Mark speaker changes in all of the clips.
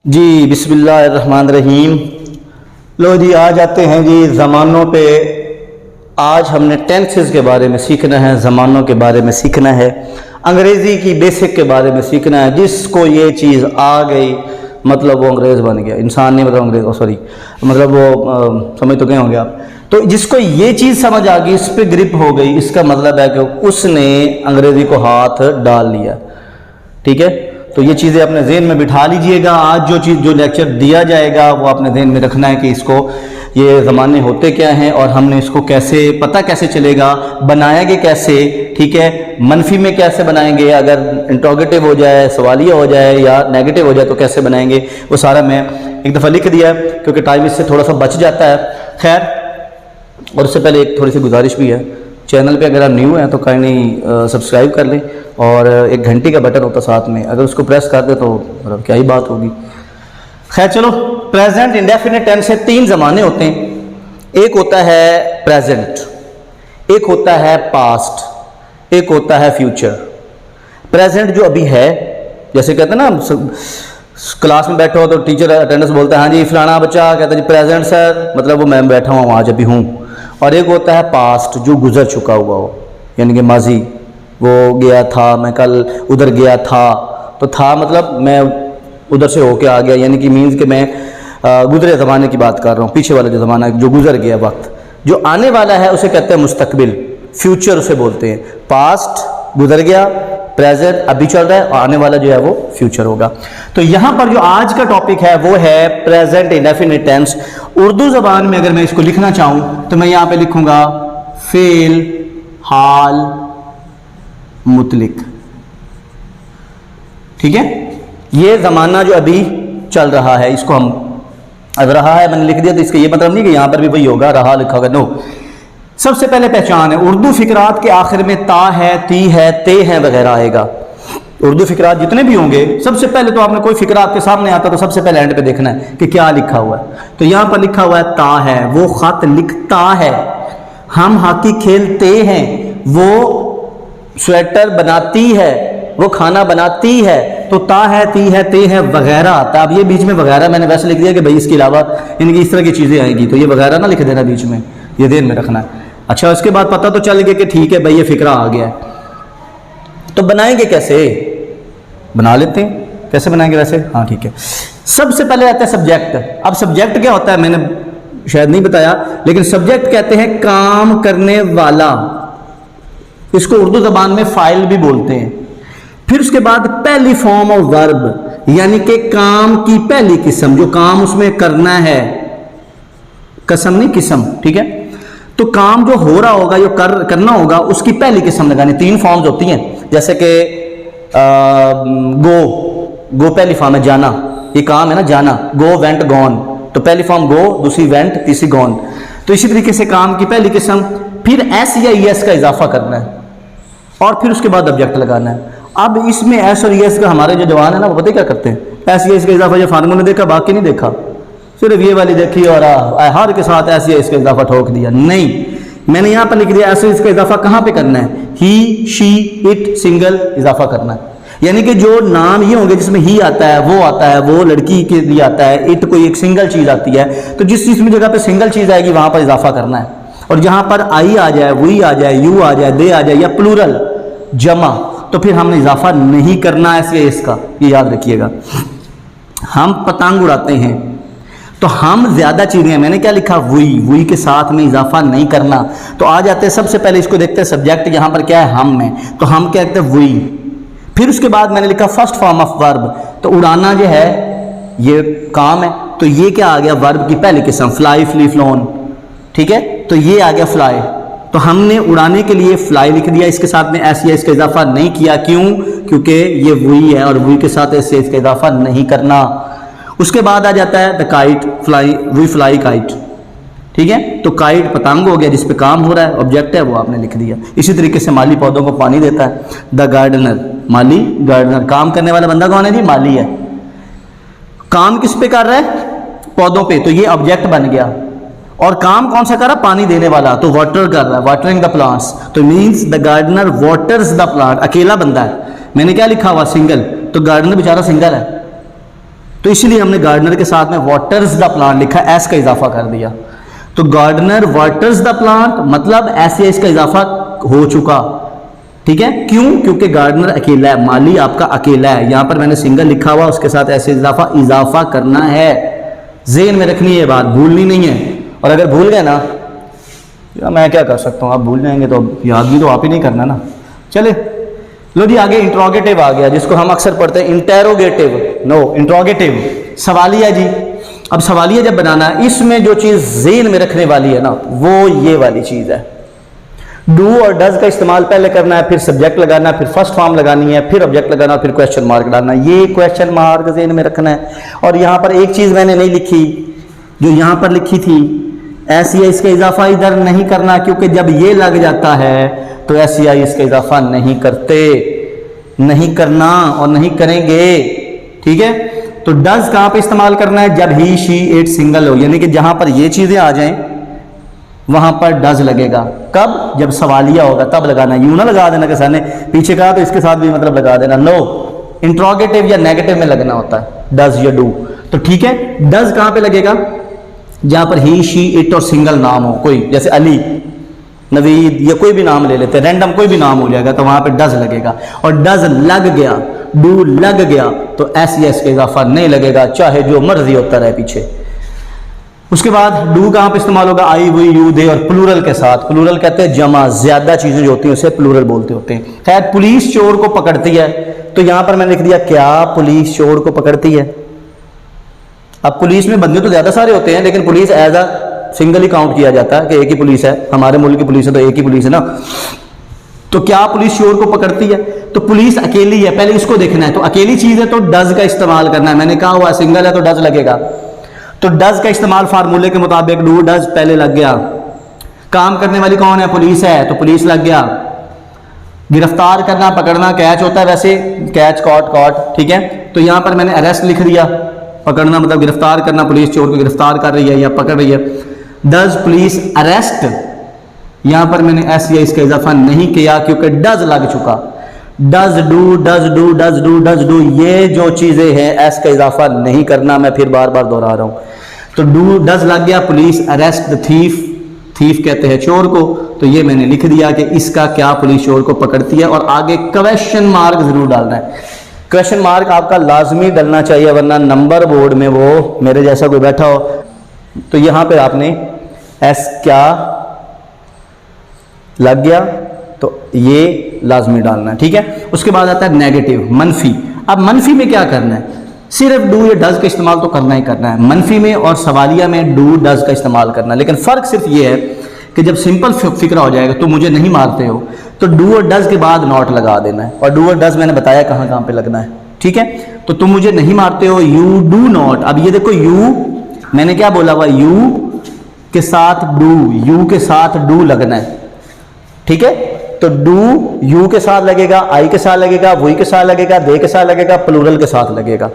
Speaker 1: जी बिस्मिल्लाहिर्रहमानिर्रहीम। लो जी आ जाते हैं जी ज़मानों पे। आज हमने टेंसेस के बारे में सीखना है, ज़मानों के बारे में सीखना है, अंग्रेज़ी की बेसिक के बारे में सीखना है। जिसको ये चीज़ आ गई मतलब वो अंग्रेज़ बन गया, इंसान नहीं मतलब अंग्रेज़, सॉरी मतलब वो समझ तो गए होंगे आप। तो जिसको ये चीज़ समझ आ गई, इस पर ग्रिप हो गई, इसका मतलब है कि उसने अंग्रेज़ी को हाथ डाल लिया। ठीक है, तो ये चीज़ें अपने जहन में बिठा लीजिएगा। आज जो लेक्चर दिया जाएगा वो अपने जहन में रखना है कि इसको ये ज़माने होते क्या हैं और हमने इसको कैसे पता कैसे चलेगा, बनाएंगे कैसे। ठीक है, मनफी में कैसे बनाएंगे, अगर इंट्रोगेटिव हो जाए, सवालिया हो जाए या नेगेटिव हो जाए तो कैसे बनाएंगे, वो सारा मैं एक दफ़ा लिख दिया है क्योंकि टाइम इससे थोड़ा सा बच जाता है। खैर, और उससे पहले एक थोड़ी सी गुजारिश भी है, चैनल पे अगर आप न्यू हैं तो काइंडली सब्सक्राइब कर लें और एक घंटी का बटन होता साथ में, अगर उसको प्रेस कर दे तो मतलब क्या ही बात होगी। खैर चलो, प्रेजेंट इंडेफिनिट टेंस से तीन ज़माने होते हैं। एक होता है प्रेजेंट, एक होता है पास्ट, एक होता है फ्यूचर। प्रेजेंट जो अभी है, जैसे कहते हैं ना क्लास में बैठे हो तो टीचर अटेंडेंस बोलता है हाँ जी फलाना बच्चा, कहता है जी प्रेजेंट सर, मतलब वो मैं बैठा हूँ आज अभी हूँ। और एक होता है पास्ट जो गुजर चुका हुआ हो, यानी कि माजी, वो गया था, मैं कल उधर गया था, तो था मतलब मैं उधर से होके आ गया, यानी कि मीन्स कि मैं गुजरे ज़माने की बात कर रहा हूँ, पीछे वाला जो ज़माना जो गुजर गया वक्त। जो आने वाला है उसे कहते हैं मुस्तकबिल, फ्यूचर उसे बोलते हैं। पास्ट गुजर गया, प्रेजेंट अभी चल रहा है और आने वाला जो है वो फ्यूचर होगा। तो यहाँ पर जो आज का टॉपिक है वो है प्रेजेंट इंडेफिनिट टेंस। उर्दू ज़बान में अगर मैं इसको लिखना चाहूँ तो मैं यहाँ पे लिखूँगा फेल हाल मुतलिक। ठीक है, ये ज़माना जो अभी चल रहा है इसको हम, अब रहा है मैंने लिख दिया तो इसका ये मतलब नहीं कि यहाँ पर भी वही होगा रहा लिखा होगा, नो। सबसे पहले पहचान है, उर्दू फिकरात के आखिर में ता है, ती है, ते है वगैरह आएगा। उर्दू फिकरात जितने भी होंगे, सबसे पहले तो आपने कोई फिकरा आपके सामने आता तो सबसे पहले एंड पे देखना है कि क्या लिखा हुआ है। तो यहाँ पर लिखा हुआ है ता है, वो खत लिखता है। हम हॉकी खेलते हैं, वो स्वेटर बनाती है, वो खाना बनाती है। तो ता है, ती है, ते है वगैरह आता है। अब ये बीच में वगैरह मैंने वैसे लिख दिया कि भाई इसके अलावा यानी कि इस तरह की चीज़ें आएंगी, तो ये वगैरह ना लिख देना बीच में, ये ध्यान में रखना है। अच्छा, उसके बाद पता तो चल गया कि ठीक है भाई ये फिक्रा आ गया है। तो बनाएंगे कैसे, बना लेते हैं, कैसे बनाएंगे वैसे, हाँ ठीक है। सबसे पहले आता है सब्जेक्ट। अब सब्जेक्ट क्या होता है मैंने शायद नहीं बताया, लेकिन सब्जेक्ट कहते हैं काम करने वाला, इसको उर्दू ज़बान में फाइल भी बोलते हैं। फिर उसके बाद पहली फॉर्म ऑफ वर्ब, यानी कि काम की पहली किस्म, जो काम उसमें करना है, कसम नहीं किस्म, ठीक है। तो काम जो हो रहा होगा, जो करना होगा, उसकी पहली किस्म लगानी। तीन फॉर्म्स होती हैं, जैसे कि गो पहली फॉर्म है, जाना, ये काम है ना जाना, गो वेंट गॉन, तो पहली फॉर्म गो, दूसरी वेंट, तीसरी गॉन। तो इसी तरीके से काम की पहली किस्म, फिर एस या ईएस का इजाफा करना है और फिर उसके बाद ऑब्जेक्ट लगाना है। अब इसमें एस और ईएस का हमारे जो जवान है ना वो पता क्या करते हैं, एस ईएस का इजाफा जो फार्मूला ने देखा बाकी नहीं देखा, सिर्फ ये वाली देखी और हर के साथ ऐसे इसका इजाफा ठोक दिया। नहीं, मैंने यहाँ पर लिख दिया ऐसे इसका इजाफा कहाँ पे करना है, ही, शी, इट, सिंगल इजाफा करना है। यानी कि जो नाम ये होंगे जिसमें ही आता है, वो आता है, वो लड़की के लिए आता है, इट कोई एक सिंगल चीज़ आती है, तो जिस चीज़ में जगह पे सिंगल चीज़ आएगी वहाँ पर इजाफा करना है। और जहाँ पर आई आ जाए, वी आ जाए, यू आ जाए, दे आ जाए या प्लूरल जमा, तो फिर हमने इजाफा नहीं करना है इसका, ये याद रखिएगा। हम पतंग उड़ाते हैं तो हम ज्यादा चीजें, मैंने क्या लिखा, वही के साथ में इजाफा नहीं करना। तो आ जाते हैं, सबसे पहले इसको देखते हैं सब्जेक्ट, यहाँ पर क्या है हम में, तो हम क्या कहते हैं वही। फिर उसके बाद मैंने लिखा फर्स्ट फॉर्म ऑफ वर्ब, तो उड़ाना जो है ये काम है, तो ये क्या आ गया वर्ब की पहली किस्म, फ्लाई, फ्ली, फ्लोन, ठीक है। तो ये आ गया फ्लाई, तो हमने उड़ाने के लिए फ्लाई लिख दिया, इसके साथ में एस या इसका इजाफा नहीं किया, क्यों, क्योंकि ये वही है और वही के साथ ऐसे इसका इजाफा नहीं करना। उसके बाद आ जाता है the kite, fly, we fly kite, ठीक है। तो काइट पतंग हो गया जिस पे काम हो रहा है, ऑब्जेक्ट है वो आपने लिख दिया। इसी तरीके से माली पौधों को पानी देता है, द गार्डनर, माली गार्डनर, काम करने वाला बंदा कौन है जी, माली है। काम किस पे कर रहा है, पौधों पे, तो ये ऑब्जेक्ट बन गया। और काम कौन सा कर रहा है, पानी देने वाला, तो वाटर कर रहा है, वाटरिंग द प्लांट्स, तो means the gardener waters the plant. अकेला बंदा है, मैंने क्या लिखा हुआ, सिंगल, तो गार्डनर बेचारा सिंगल है, तो इसलिए हमने गार्डनर के साथ में वाटर्स द प्लांट लिखा, एस का इजाफा कर दिया। तो गार्डनर वाटर्स द प्लांट मतलब ऐसे इसका इजाफा हो चुका, ठीक है। क्यों? क्योंकि गार्डनर अकेला है, माली आपका अकेला है। यहां पर मैंने सिंगल लिखा हुआ, उसके साथ ऐसे इजाफा करना है, ज़हन में रखनी है बात, भूलनी नहीं है। और अगर भूल गए ना, या मैं क्या कर सकता हूँ, आप भूल जाएंगे तो याद भी तो आप ही नहीं करना ना। चले लो जी, आगे इंट्रोगेटिव आ गया, जिसको हम अक्सर पढ़ते हैं इंटेरोगेटिव, नो इंट्रोगेटिव, सवालिया जी। अब सवालिया जब बनाना है, इसमें जो चीज़ ज़हन में रखने वाली है ना, वो ये वाली चीज़ है। डू और डज का इस्तेमाल पहले करना है, फिर सब्जेक्ट लगाना है, फिर फर्स्ट फॉर्म लगानी है, फिर ऑब्जेक्ट लगाना, फिर क्वेश्चन मार्क डालना है। ये क्वेश्चन मार्क ज़हन में रखना है। और यहाँ पर एक चीज़ मैंने नहीं लिखी, जो यहाँ पर लिखी थी, ऐसी है इसका इजाफा इधर नहीं करना, क्योंकि जब ये लग जाता है तो ऐसी आई इसका इजाफा नहीं करते, नहीं करना और नहीं करेंगे, ठीक है। तो डज कहाँ पे इस्तेमाल करना है? जब ही शी इट सिंगल हो, यानी कि जहां पर ये चीजें आ जाएं वहां पर डज लगेगा। कब? जब सवालिया होगा तब लगाना, यूं ना लगा देना कि सर ने पीछे कहा तो इसके साथ भी मतलब लगा देना, नो, इंट्रोगेटिव या नेगेटिव में लगना होता है डज या डू। तो ठीक है, डज कहां पे लगेगा? जहां पर ही शी इट और सिंगल नाम हो, कोई जैसे अली, नवीद या कोई भी नाम ले लेते हैं, रैंडम कोई भी नाम हो जाएगा, तो वहां पे डज लगेगा। और डज लग गया, डू लग गया, तो एस का इजाफा नहीं लगेगा, चाहे जो मर्जी होता रहे पीछे। उसके बाद डू कहां पे इस्तेमाल होगा? आई, वी, यू, दे और प्लूरल के साथ। प्लूरल कहते हैं जमा, ज्यादा चीजें जो होती हैं उसे प्लूरल बोलते होते हैं। खैर, पुलिस चोर को पकड़ती है, तो यहां पर मैंने लिख दिया क्या पुलिस चोर को पकड़ती है। अब पुलिस में बंदे तो ज्यादा सारे होते हैं, लेकिन पुलिस एज अ सिंगल ही काउंट किया जाता है कि एक ही पुलिस है, हमारे मुल्क की पुलिस है तो एक ही पुलिस है ना। तो क्या पुलिस चोर को पकड़ती है? तो पुलिस अकेली है, पहले इसको देखना है। तो अकेली चीज है तो डज का इस्तेमाल करना है, मैंने कहा हुआ सिंगल है तो डज लगेगा। तो डज का इस्तेमाल फार्मूले के मुताबिक, डू डज पहले लग गया। काम करने वाली कौन है? पुलिस है, तो पुलिस लग गया। गिरफ्तार करना, पकड़ना कैच होता है, वैसे कैच, कॉट, कॉट, ठीक है। तो यहां पर मैंने अरेस्ट लिख दिया, पकड़ना मतलब गिरफ्तार करना, पुलिस चोर को गिरफ्तार कर रही है या पकड़ रही है। डज पुलिस अरेस्ट, यहां पर मैंने एस या इसका इजाफा नहीं किया क्योंकि डज लग चुका। Does do, does do, does do, does do, ये जो चीजें हैं एस का इजाफा नहीं करना, मैं फिर बार बार दोहरा रहा हूं। तो डू डज लग गया, police arrest the thief, thief कहते हैं चोर को, तो ये मैंने लिख दिया कि इसका क्या पुलिस चोर को पकड़ती है। और आगे क्वेश्चन मार्क जरूर डालना है, क्वेश्चन मार्क आपका लाजमी डलना चाहिए, वरना नंबर बोर्ड में वो मेरे जैसा कोई बैठा हो तो यहां पे आपने एस क्या लग गया तो ये लाजमी डालना है, ठीक है। उसके बाद आता है नेगेटिव, मनफी। अब मनफी में क्या करना है? सिर्फ डू या डज का इस्तेमाल तो करना ही करना है। मनफी में और सवालिया में डू डज का इस्तेमाल करना है, लेकिन फ़र्क सिर्फ ये है कि जब सिंपल फिक्रा हो जाएगा तो मुझे नहीं मारते हो तो डू और डज के बाद नॉट लगा देना है। और डू और डज मैंने बताया कहाँ कहाँ पे लगना है, ठीक है। तो तुम मुझे नहीं मारते हो, यू डू नॉट। अब ये देखो, यू मैंने क्या बोला हुआ, यू के साथ डू, यू के साथ डू लगना है, ठीक है। तो डू यू के साथ लगेगा, आई के साथ लगेगा, वी के साथ लगेगा, दे के साथ लगेगा, प्लूरल के साथ लगेगा।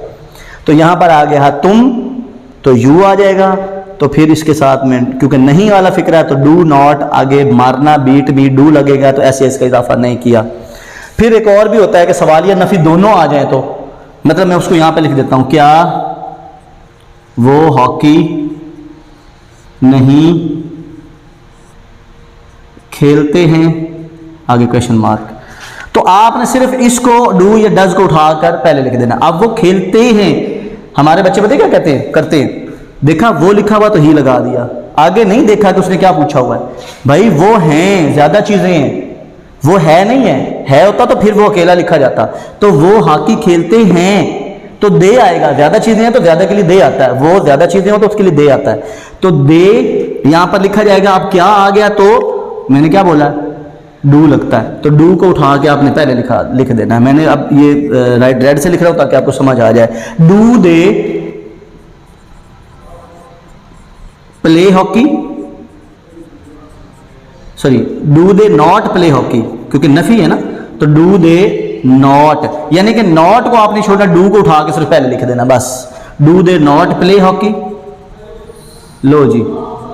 Speaker 1: तो यहां पर आ गया तुम, तो यू आ जाएगा। तो फिर इसके साथ में क्योंकि नहीं वाला फिक्रा है तो डू नॉट, आगे मारना, बीट भी डू लगेगा, तो ऐसे इसका इजाफा नहीं किया। फिर एक और भी होता है कि सवाल या नफी दोनों आ जाए, तो मतलब मैं उसको यहां पे लिख देता हूं, क्या वो हॉकी नहीं खेलते हैं, आगे क्वेश्चन मार्क। तो आपने सिर्फ इसको डू या डज को उठाकर पहले लिख देना। अब वो खेलते हैं, हमारे बच्चे पता क्या कहते हैं, करते हैं, देखा वो लिखा हुआ तो ही लगा दिया, आगे नहीं देखा कि उसने क्या पूछा हुआ है। भाई वो हैं, ज्यादा चीजें हैं, वो है नहीं है होता तो फिर वो अकेला लिखा जाता। तो वो हॉकी खेलते हैं तो दे आएगा, ज्यादा चीजें हैं तो ज्यादा के लिए दे आता है, वो ज्यादा चीजें हो तो उसके लिए दे आता है, तो दे यहां पर लिखा जाएगा। अब क्या आ गया, तो मैंने क्या बोला, डू लगता है, तो डू को उठा के आपने पहले लिख देना है। मैंने अब ये राइट रेड से लिख रहा हूं ताकि आपको समझ आ जाए। Do they play hockey, sorry do they not play hockey, क्योंकि नफी है ना, तो डू दे नॉट, यानी कि नॉट को आपने छोड़ा, डू को उठा के सिर्फ पहले लिख देना बस। Do they not play hockey, लो जी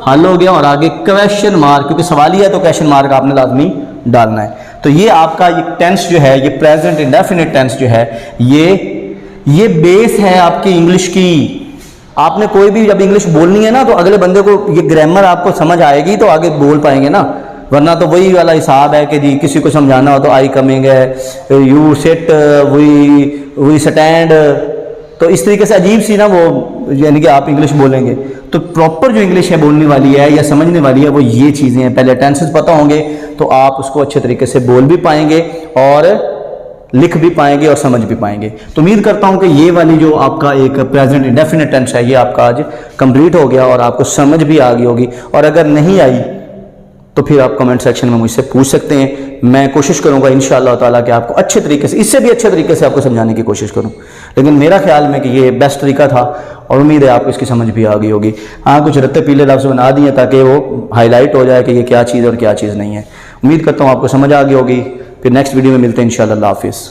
Speaker 1: हल हो गया। और आगे क्वेश्चन मार्क, क्योंकि सवाल ही है तो क्वेश्चन मार्क आपने लाजमी डालना है। तो ये आपका ये टेंस जो है, ये प्रेजेंट इंडेफिनिट टेंस जो है, ये ये बेस है आपकी इंग्लिश की। आपने कोई भी जब इंग्लिश बोलनी है ना, तो अगले बंदे को ये ग्रामर आपको समझ आएगी तो आगे बोल पाएंगे ना, वरना तो वही वाला हिसाब है कि जी किसी को समझाना हो तो आई कमिंग है, यू सिट, वी स्टैंड, तो इस तरीके से अजीब सी ना वो, यानी कि आप इंग्लिश बोलेंगे। तो प्रॉपर जो इंग्लिश है बोलने वाली है या समझने वाली है वो ये चीज़ें हैं। पहले टेंसेस पता होंगे तो आप उसको अच्छे तरीके से बोल भी पाएंगे और लिख भी पाएंगे और समझ भी पाएंगे। तो उम्मीद करता हूं कि ये वाली जो आपका एक प्रेजेंट इंडेफिनिट टेंस है ये आपका आज कंप्लीट हो गया और आपको समझ भी आ गई होगी। और अगर नहीं आई तो फिर आप कमेंट सेक्शन में मुझसे पूछ सकते हैं। मैं कोशिश करूंगा इंशाअल्लाह ताला कि आपको अच्छे तरीके से, इससे भी अच्छे तरीके से आपको समझाने की कोशिश करूं। लेकिन मेरा ख्याल में कि ये बेस्ट तरीका था और उम्मीद है आपको इसकी समझ भी आ गई होगी। हाँ, कुछ रत्ते पीले लफ्ज़ बना दिए ताकि वो हाईलाइट हो जाए कि ये क्या चीज़ और क्या चीज़ नहीं है। उम्मीद करता हूँ आपको समझ आ गई होगी। फिर नेक्स्ट वीडियो में मिलते हैं इंशाअल्लाह। हाफिज़।